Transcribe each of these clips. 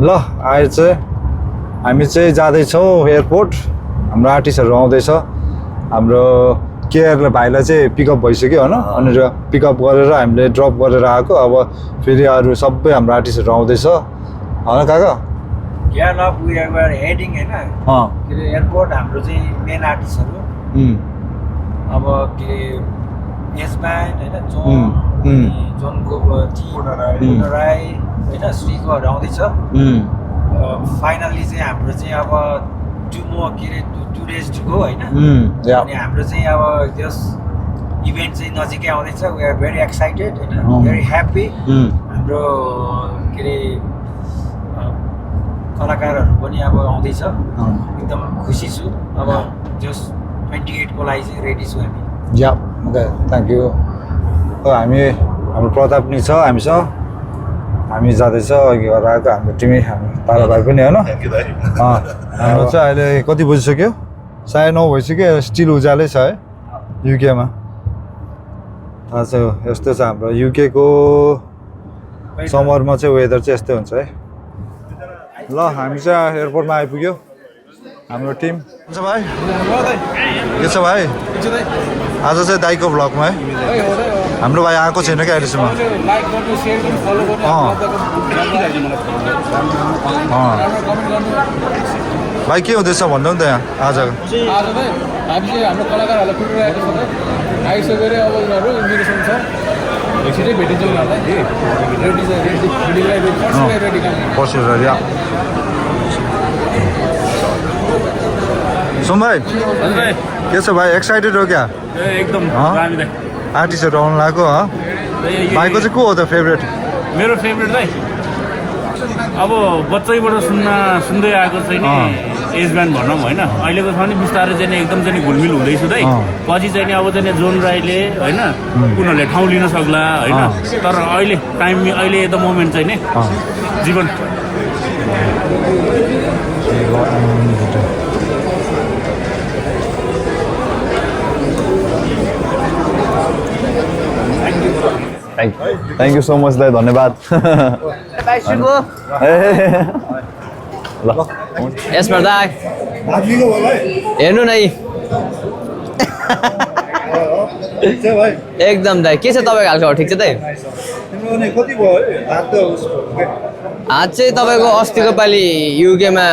ल अहिले चाहिँ हामी चाहिँ जाँदैछौँ एयरपोर्ट हाम्रो आर्टिस्टहरू आउँदैछ हाम्रो केआर भाइलाई चाहिँ पिकअप भइसक्यो होइन अनि पिकअप गरेर हामीले ड्रप गरेर आएको अब फेरि अरू सबै हाम्रो आर्टिस्टहरू आउँदैछ होइन काका केरला वी आर हेडिङ हैन के अरे एयरपोर्ट हाम्रो चाहिँ मेन आर्टिस्टहरू अब के यसब्यान्ड हैन जोनको राई हैन श्रीकोहरू आउँदैछ फाइनल्ली चाहिँ हाम्रो चाहिँ अब टुमो के अरे 2 days to go हैन अनि हाम्रो चाहिँ अब त्यस इभेन्ट चाहिँ नजिकै आउँदैछ वी आर भेरी एक्साइटेड हैन भेरी ह्याप्पी हाम्रो के अरे कलाकारहरू पनि अब आउँदैछ एकदम खुसी छु अब जस 28 को लागि चाहिँ रेडी छु हामी या ओके थ्याङ्क यू हामी हाम्रो प्रताप नि छ हामीसँग हामी जाँदैछ अघि घर आएको हाम्रो टिमै तारा भाइ पनि होइन हाम्रो चाहिँ अहिले कति बजिसक्यो 9:30 भइसक्यो स्टिल उज्यालै छ है युकेमा थाहा छ यस्तो छ हाम्रो युकेको समरमा चाहिँ वेदर चाहिँ यस्तै हुन्छ है ल हामी चाहिँ एयरपोर्टमा आइपुग्यो हाम्रो टिम हुन्छ भाइ के छ भाइ आज चाहिँ दाइको भ्लगमा है हाम्रो भाइ आएको छैन क्या अहिलेसम्म भाइ के हुँदैछ भन्नु नि त यहाँ आज हामी चाहिँ हाम्रो कलाकारहरूलाई कुटिरहेको छ आइसक्यो अरे अब उनीहरू इन्भिटेसन छ एकछिनै भेटिन्छ उनीहरूलाई रेडी पर्सि रेडी सुन भाइ के छ भाइ एक्साइटेड हो क्या एकदम आर्टिस्टहरू आउनु लाग्यो भाइको चाहिँ को हो त फेभरेट मेरो फेभरेट चाहिँ अब बच्चैबाट सुन्दै आएको चाहिँ नि एज ब्यान्ड भनौँ होइन अहिलेको छ भने बिस्तारै चाहिँ एकदम चाहिँ घुलमिल हुँदैछु दाइ पछि चाहिँ नि अब चाहिँ जोन राईले होइन उनीहरूले ठाउँ लिन सक्ला होइन तर अहिले अहिले द मोमेन्ट चाहिँ नि जीवन थ्याङ्क यू सो मच दाइ धन्यवाद यसमा दाइ हेर्नु नै एकदम दाइ के छ तपाईँको हालखबर ठिक छ दाइ हात चाहिँ तपाईँको अस्तिको पालि युकेमा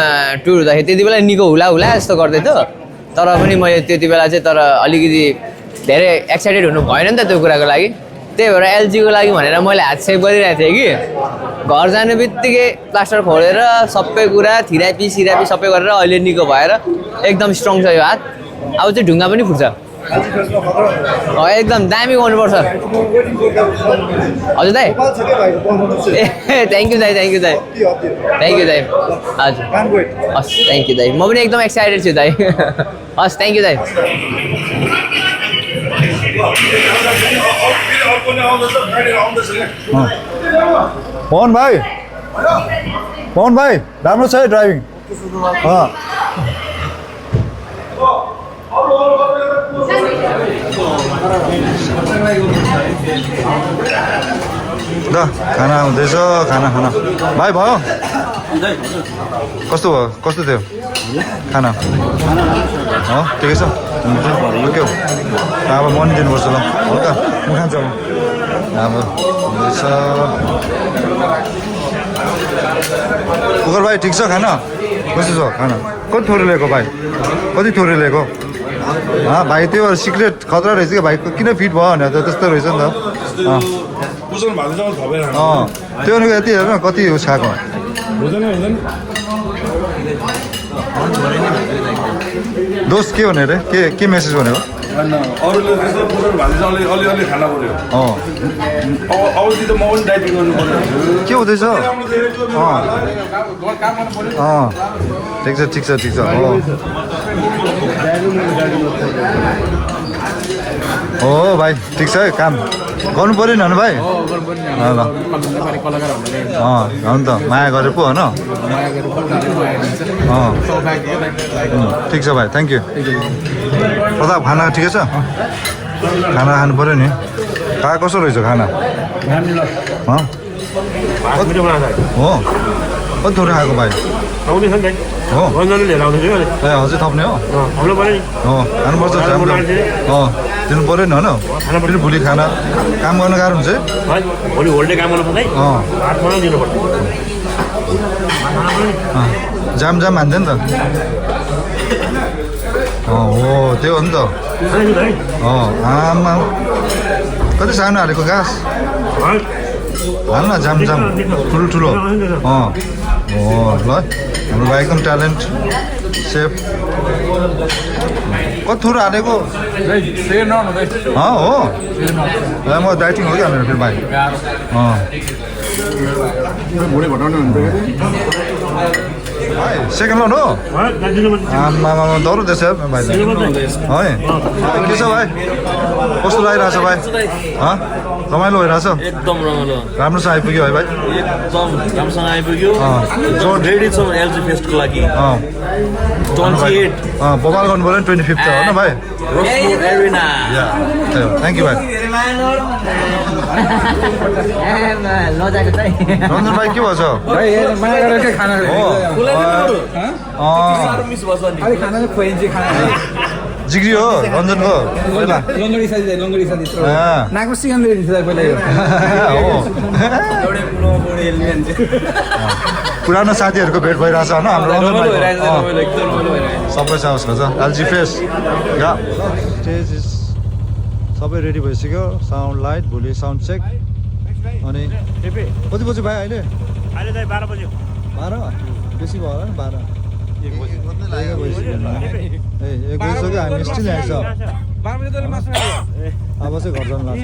टुर हुँदाखेरि त्यति बेला निको हुला जस्तो गर्दै थियो तर पनि मैले त्यति बेला चाहिँ तर अलिकति धेरै एक्साइटेड हुनु भएन नि त त्यो कुराको लागि त्यही भएर एलजीको लागि भनेर मैले हात सेभ गरिरहेको थिएँ कि घर जाने बित्तिकै प्लास्टर खोलेर सबै कुरा थिरापी सिरापी सबै गरेर अहिले निको भएर एकदम स्ट्रङ छ यो हात अब चाहिँ ढुङ्गा पनि फुट्छ एकदम दामी गर्नुपर्छ हजुर दाइ ए थ्याङ्क यू दाइ थ्याङ्क यू दाइ हजुर हस् थ्याङ्क यू दाइ म पनि एकदम एक्साइटेड छु दाइ हस् थ्याङ्क यू दाइ पवन भाइ राम्रो छ है ड्राइभिङ ल खाना हुँदैछ खाना भाइ भयो कस्तो थियो खाना ठिकै छ के हो अब म नि दिनुपर्छ ल हल्का म खान्छु अब हुँदैछ कुकर भाइ ठिक छ खाना कस्तो छ खाना कति थोरै ल्याएको भाइ कति थोरै ल्याएको भाइ त्यो सिक्रेट खतरा रहेछ क्या भाइ किन फिट भयो भने त त्यस्तो रहेछ नि त त्यो यति हेर न कति उस खाएको दोस्त के भने रे के मेसेज भनेको अरूले त्यस्तो पुरो भाले चाहिँ अलि खाना पर्यो अवधि त म पनि डाइटिङ गर्नु पर्यो के हुँदैछ ठिक छ हो भाइ ठिक छ है काम गर्नु पऱ्यो नि भाइ ल हो नि त माया गरेर पो होइन ठिक छ भाइ थ्याङ्क यू प्रताप खाना ठिकै छ खाना खानु पऱ्यो नि कहाँ कसो रहेछ खाना हो कति थोरै खाएको भाइ आउँदैछ नि दाइ हो गन्जनले लिएर आउँदैछ कि ए अझै थप्ने हो आउनु पऱ्यो नि खानुपर्छ जाम दिनु पऱ्यो नि होइन फेरि भोलि खाना काम गर्न गाह्रो हुन्छ है है भोलि होल्डे काम गर्नु पर्छ है हातमा दिनुपर्छ जाम हान्थ्यो नि त हो त्यो हो नि त आमा कति सानो हालेको घाँस हाल न जाम ठुलो हो ल हाम्रो भाइ एकदम ट्यालेन्ट सेफ कति थोरै हालेको हो म डाइटिङ हो कि हाम्रो फेरि भाइ सेकेन्ड लोन हो आमामा डर हुँदैछ भाइ है के छ भाइ कस्तो लागिरहेछ भाइ रमाइलो भइरहेछ एकदम रमाइलो राम्रोसँग आइपुग्यो है भाइ एकदम राम्रोसँग आइपुग्यो जो रेडी छ एलजी फेस्टको लागि 28 बबाल गर्नु पऱ्यो नि 25th हो न भाइ रोसमोर एरिना थ्याङ्क यू भाइ रञ्जन भाइ के भएछ जिग्री हो रञ्जनको पहिला पुरानो साथीहरूको भेट भइरहेछ होइन हाम्रो सबै साहस गर्छ एलजी फेस स्टेज सबै रेडी भइसक्यो साउन्ड लाइट भोलि साउन्ड चेक अनि कति बजी भाइ अहिले 12 बज्यो 12 बेसी भयो होला नि 12 1 बजिसक्यो हामी स्टिल यहाँ छ अब चाहिँ घर जानु लाग्छ